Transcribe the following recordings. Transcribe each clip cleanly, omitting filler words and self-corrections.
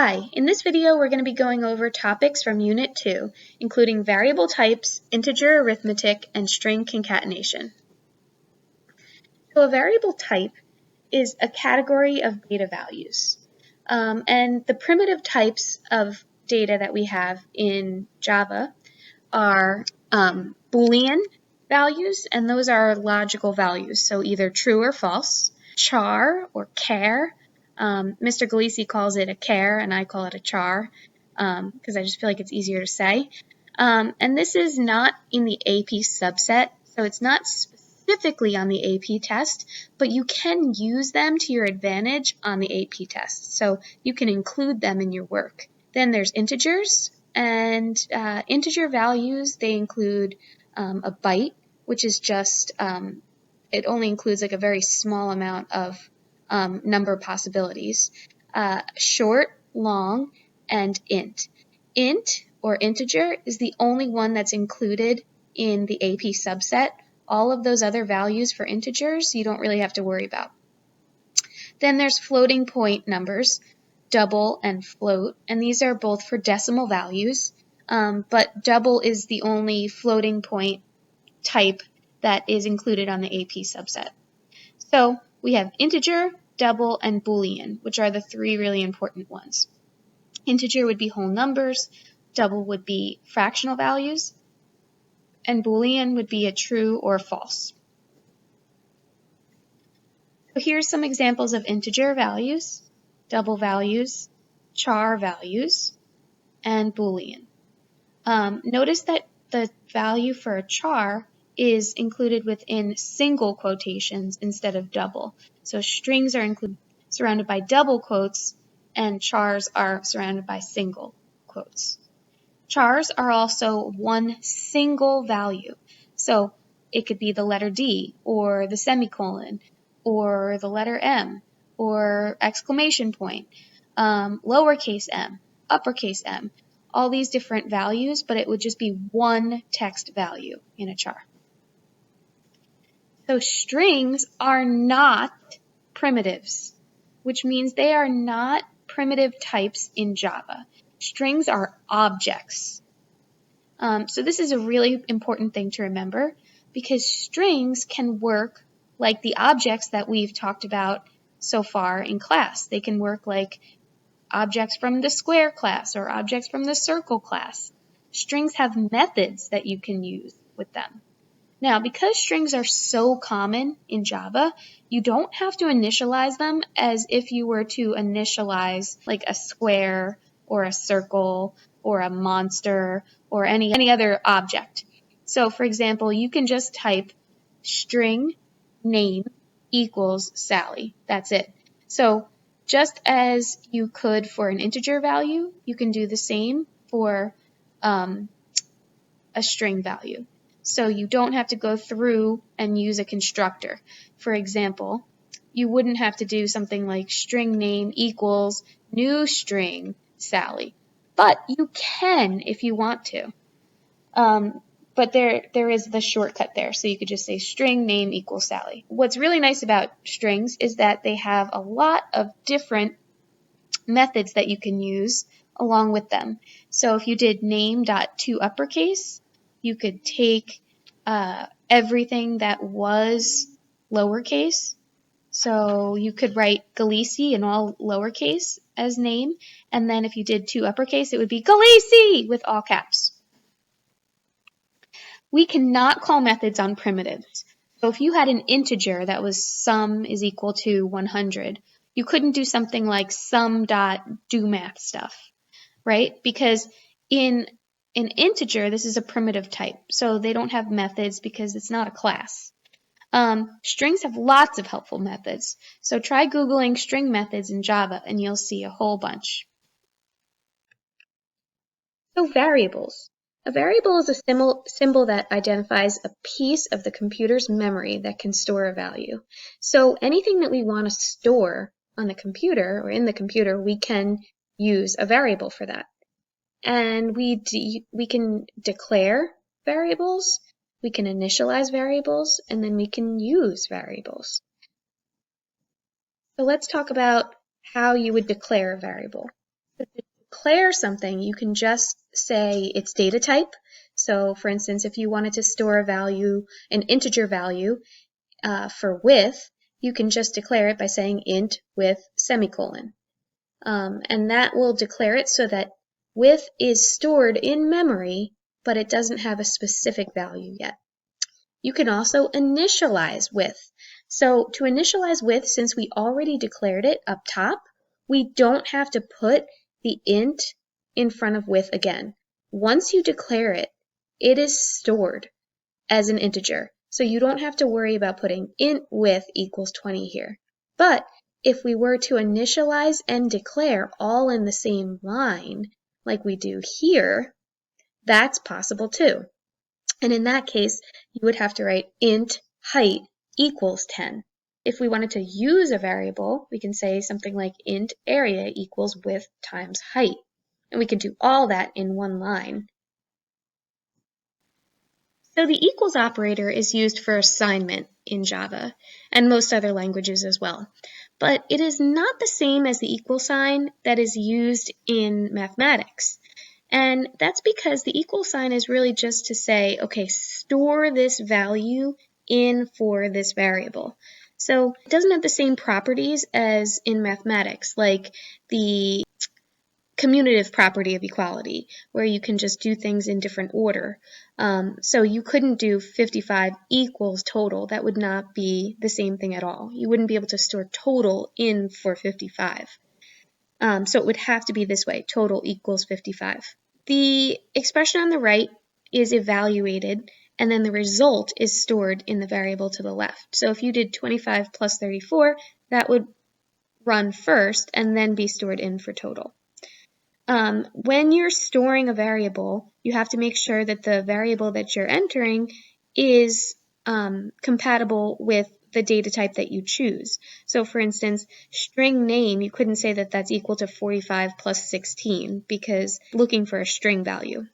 Hi, in this video we're going to be going over topics from Unit 2, including variable types, integer arithmetic, and string concatenation. So a variable type is a category of data values. And the primitive types of data that we have in Java are Boolean values, and those are logical values, so either true or false, char or char. Mr. Galisi calls it a char, and I call it a char, because I just feel like it's easier to say. And this is not in the AP subset, so it's not specifically on the AP test, but you can use them to your advantage on the AP test, so you can include them in your work. Then there's integers, and integer values, they include a byte, which is just, it only includes like a very small amount of number possibilities. Short, long, and int. Int, or integer, is the only one that's included in the AP subset. All of those other values for integers you don't really have to worry about. Then there's floating point numbers, double and float, and these are both for decimal values, but double is the only floating point type that is included on the AP subset. So we have integer, double, and Boolean, which are the three really important ones. Integer would be whole numbers, double would be fractional values, and Boolean would be a true or false. So here's some examples of integer values, double values, char values, and Boolean. Notice that the value for a char is included within single quotations instead of double. So strings are surrounded by double quotes, and chars are surrounded by single quotes. Chars are also one single value. So it could be the letter D, or the semicolon, or the letter M, or exclamation point, lowercase m, uppercase m, all these different values, but it would just be one text value in a char. So strings are not primitives, which means they are not primitive types in Java. Strings are objects. So this is a really important thing to remember, because strings can work like the objects that we've talked about so far in class. They can work like objects from the square class or objects from the circle class. Strings have methods that you can use with them. Now, because strings are so common in Java, you don't have to initialize them as if you were to initialize like a square or a circle or a monster or any other object. So, for example, you can just type string name equals Sally. That's it. So, just as you could for an integer value, you can do the same for a string value. So you don't have to go through and use a constructor. For example, you wouldn't have to do something like string name equals new string Sally. But you can if you want to. But there is the shortcut there. So you could just say string name equals Sally. What's really nice about strings is that they have a lot of different methods that you can use along with them. So if you did name.toUppercase, you could take everything that was lowercase. So you could write Galisi in all lowercase as name, and then if you did toUppercase, it would be Galisi with all caps. We cannot call methods on primitives. So if you had an integer that was sum is equal to 100, you couldn't do something like sum.doMath stuff, right? Because in an integer, this is a primitive type, so they don't have methods because it's not a class. Strings have lots of helpful methods, so try Googling string methods in Java and you'll see a whole bunch. So variables. A variable is a symbol that identifies a piece of the computer's memory that can store a value. So anything that we want to store on the computer or in the computer, we can use a variable for that. And we can declare variables, we can initialize variables, and then we can use variables. So let's talk about how you would declare a variable. To declare something, you can just say its data type. So for instance, if you wanted to store a value, an integer value for width, you can just declare it by saying int width semicolon. And that will declare it so that width is stored in memory, but it doesn't have a specific value yet. You can also initialize width. So to initialize width, since we already declared it up top, we don't have to put the int in front of width again. Once you declare it, it is stored as an integer. So you don't have to worry about putting int width equals 20 here. But if we were to initialize and declare all in the same line, like we do here, that's possible too. And in that case, you would have to write int height equals 10. If we wanted to use a variable, we can say something like int area equals width times height. And we can do all that in one line. So the equals operator is used for assignment in Java and most other languages as well. But it is not the same as the equal sign that is used in mathematics. And that's because the equal sign is really just to say, okay, store this value in for this variable. So it doesn't have the same properties as in mathematics, like the commutative property of equality, where you can just do things in different order. So you couldn't do 55 equals total. That would not be the same thing at all. You wouldn't be able to store total in for 55. So it would have to be this way, total equals 55. The expression on the right is evaluated, and then the result is stored in the variable to the left. So if you did 25 plus 34, that would run first and then be stored in for total. When you're storing a variable, you have to make sure that the variable that you're entering is compatible with the data type that you choose. So for instance, string name, you couldn't say that that's equal to 45 plus 16 because looking for a string value.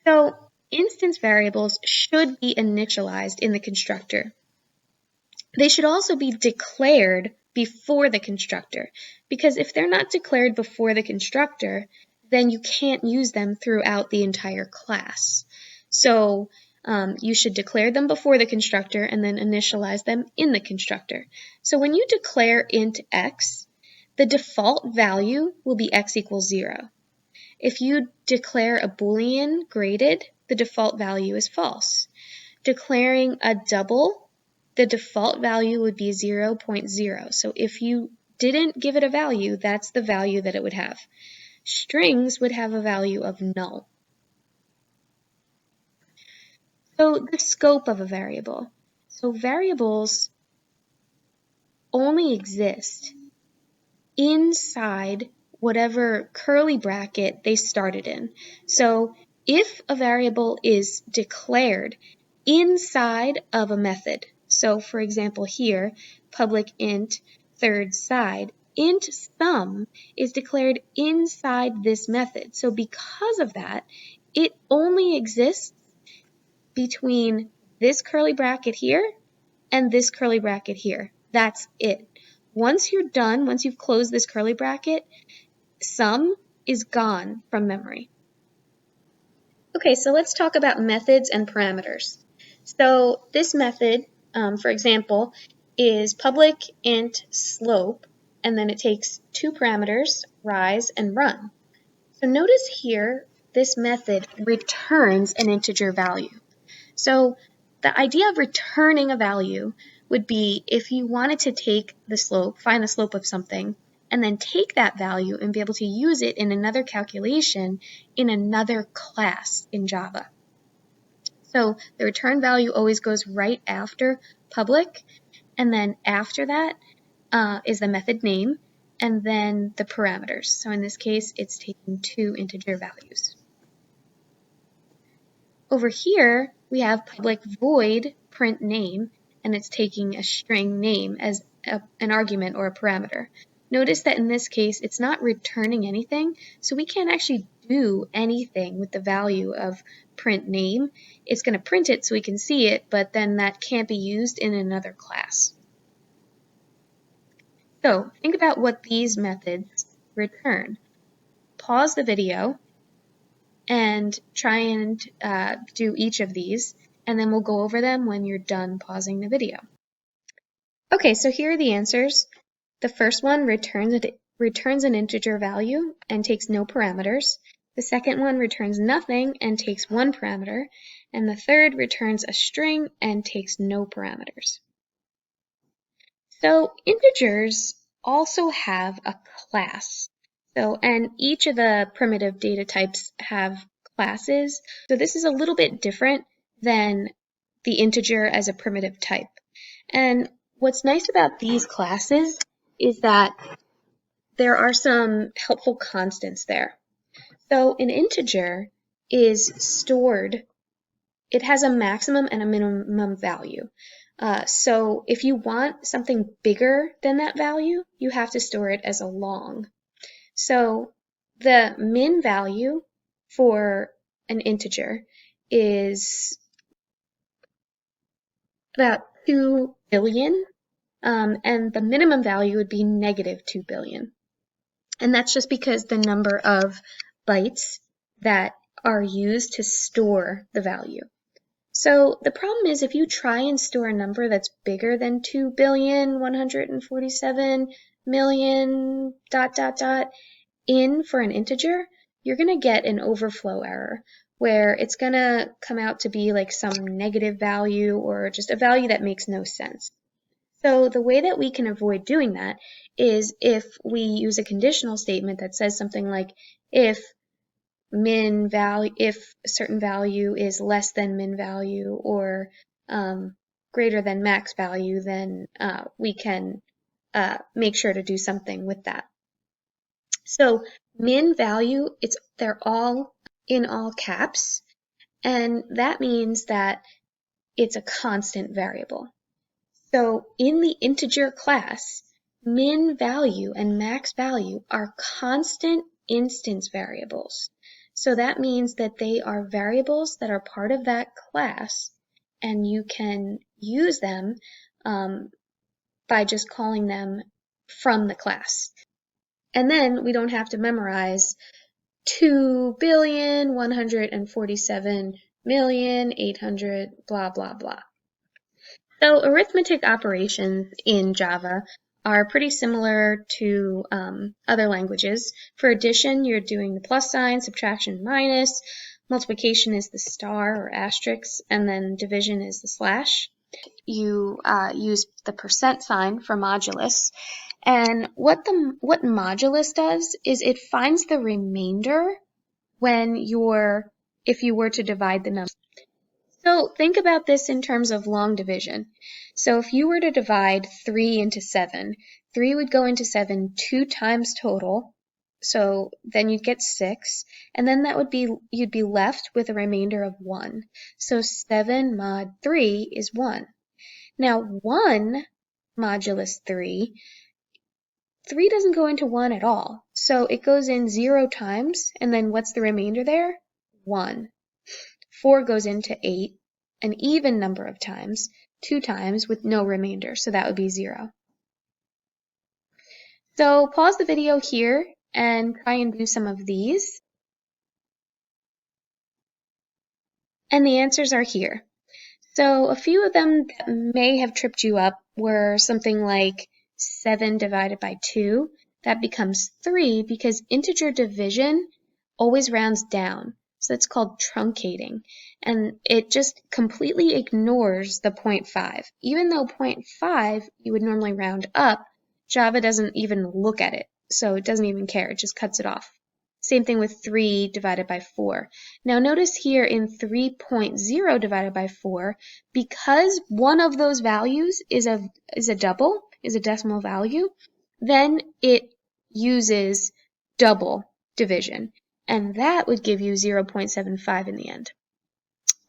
So instance variables should be initialized in the constructor. They should also be declared before the constructor, because if they're not declared before the constructor, then you can't use them throughout the entire class. So you should declare them before the constructor and then initialize them in the constructor. So when you declare int x, the default value will be x equals 0. If you declare a Boolean graded, the default value is false. Declaring a double, the default value would be 0.0. So if you didn't give it a value, that's the value that it would have. Strings would have a value of null. So the scope of a variable. So variables only exist inside whatever curly bracket they started in. So if a variable is declared inside of a method, so for example here, public int third side, int sum is declared inside this method. So because of that, it only exists between this curly bracket here and this curly bracket here. That's it. Once you're done, once you've closed this curly bracket, sum is gone from memory. Okay, so let's talk about methods and parameters. So this method, for example, is public int slope, and then it takes two parameters, rise and run. So notice here, this method returns an integer value. So the idea of returning a value would be if you wanted to take the slope, find the slope of something, and then take that value and be able to use it in another calculation in another class in Java. So the return value always goes right after public, and then after that is the method name, and then the parameters. So in this case, it's taking two integer values. Over here, we have public void print name, and it's taking a string name as an argument or a parameter. Notice that in this case, it's not returning anything, so we can't actually do anything with the value of print name. It's going to print it so we can see it, but then that can't be used in another class. So think about what these methods return. Pause the video and try and do each of these, and then we'll go over them when you're done pausing the video. Okay, so here are the answers. The first one returns an integer value and takes no parameters. The second one returns nothing and takes one parameter. And the third returns a string and takes no parameters. So integers also have a class. And each of the primitive data types have classes. So this is a little bit different than the integer as a primitive type. And what's nice about these classes is that there are some helpful constants there. So an integer is stored, it has a maximum and a minimum value. So if you want something bigger than that value, you have to store it as a long. So the min value for an integer is about 2 billion, and the minimum value would be negative 2 billion. And that's just because the number of bytes that are used to store the value. So the problem is if you try and store a number that's bigger than 2,147,000,000 ... in for an integer, you're going to get an overflow error where it's going to come out to be like some negative value or just a value that makes no sense. So the way that we can avoid doing that is if we use a conditional statement that says something like if a certain value is less than min value or greater than max value, then we can make sure to do something with that. So min value, they're all in all caps, and that means that it's a constant variable. So in the integer class, min value and max value are constant instance variables. So that means that they are variables that are part of that class, and you can use them by just calling them from the class. And then we don't have to memorize 2,147,800,000 blah, blah, blah. So arithmetic operations in Java are pretty similar to other languages. For addition, you're doing the plus sign, subtraction minus, multiplication is the star or asterisk, and then division is the slash. You use the percent sign for modulus. And what modulus does is it finds the remainder if you were to divide the number. So think about this in terms of long division. So if you were to divide 3 into 7, 3 would go into 7 2 times total. So then you'd get 6, and then you'd be left with a remainder of 1. So 7 mod 3 is 1. Now 1 modulus 3 doesn't go into 1 at all. So it goes in 0 times, and then what's the remainder there? 1. 4 goes into 8, an even number of times, 2 times with no remainder, so that would be 0. So pause the video here and try and do some of these. And the answers are here. So a few of them that may have tripped you up were something like 7 divided by 2. That becomes 3 because integer division always rounds down. So it's called truncating. And it just completely ignores the 0.5. Even though 0.5 you would normally round up, Java doesn't even look at it. So it doesn't even care. It just cuts it off. Same thing with 3 divided by 4. Now notice here in 3.0 divided by 4, because one of those values is a decimal value, then it uses double division. And that would give you 0.75 in the end.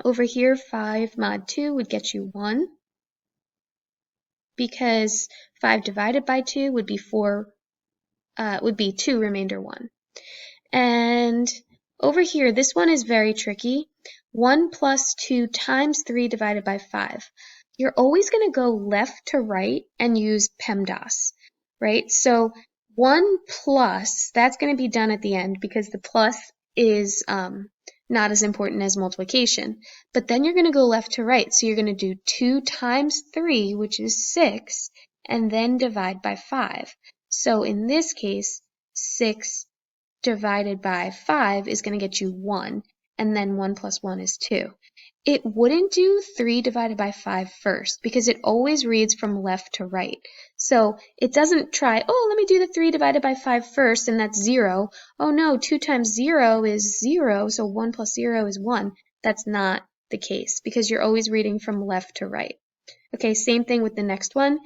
Over here, 5 mod 2 would get you 1, because 5 divided by 2 would be 2 remainder 1. And over here, this one is very tricky. 1 plus 2 times 3 divided by 5. You're always going to go left to right and use PEMDAS, right? So 1 plus, that's going to be done at the end because the plus is not as important as multiplication. But then you're going to go left to right. So you're going to do 2 times 3, which is 6, and then divide by 5. So in this case, 6 divided by 5 is going to get you 1, and then 1 plus 1 is 2. It wouldn't do 3 divided by 5 first because it always reads from left to right. So it doesn't try, oh, let me do the 3 divided by 5 first, and that's 0. Oh no, 2 times 0 is 0, so 1 plus 0 is 1. That's not the case because you're always reading from left to right. Okay, same thing with the next one.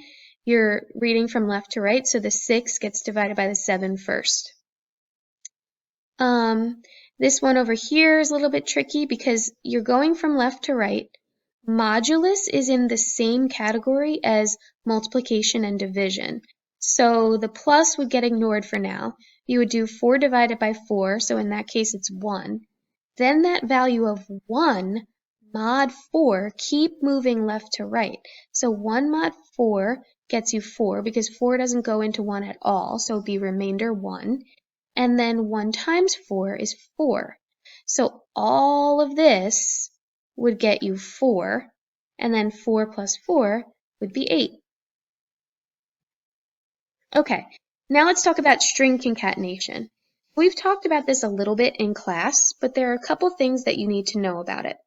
You're reading from left to right, so the 6 gets divided by the 7 first. This one over here is a little bit tricky because you're going from left to right. Modulus is in the same category as multiplication and division. So the plus would get ignored for now. You would do 4 divided by 4, so in that case it's 1. Then that value of 1 mod 4, keep moving left to right. So 1 mod 4 gets you 4 because 4 doesn't go into 1 at all, so it would be remainder 1. And then 1 times 4 is 4. So all of this would get you 4, and then 4 plus 4 would be 8. Okay, now let's talk about string concatenation. We've talked about this a little bit in class, but there are a couple things that you need to know about it.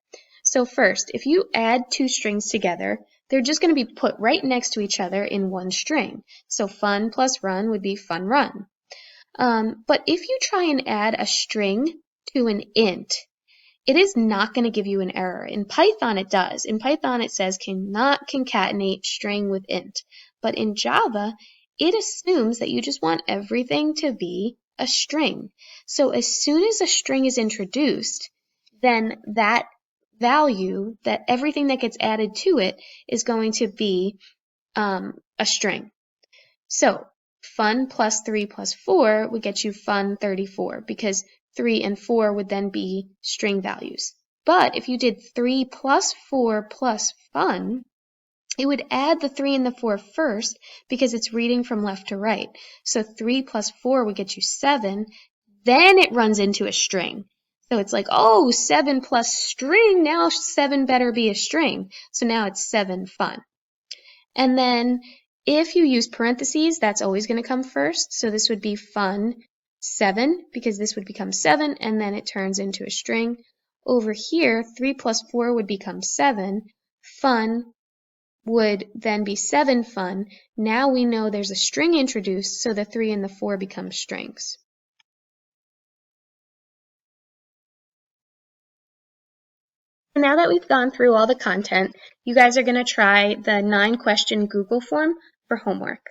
So first, if you add 2 strings together, they're just going to be put right next to each other in one string. So fun plus run would be fun run. But if you try and add a string to an int, it is not going to give you an error. In Python, it does. In Python, it says cannot concatenate string with int. But in Java, it assumes that you just want everything to be a string. So as soon as a string is introduced, then that value, that everything that gets added to it, is going to be a string. So fun plus 3 plus 4 would get you fun 34 because 3 and 4 would then be string values. But if you did 3 plus 4 plus fun, it would add the 3 and the 4 first because it's reading from left to right. So 3 plus 4 would get you 7. Then it runs into a string. So it's like, oh, 7 plus string, now 7 better be a string. So now it's 7 fun. And then if you use parentheses, that's always going to come first. So this would be fun 7 because this would become 7 and then it turns into a string. Over here, 3 plus 4 would become 7. Fun would then be 7 fun. Now we know there's a string introduced, so the 3 and the 4 become strings. Now that we've gone through all the content, you guys are going to try the 9-question Google form for homework.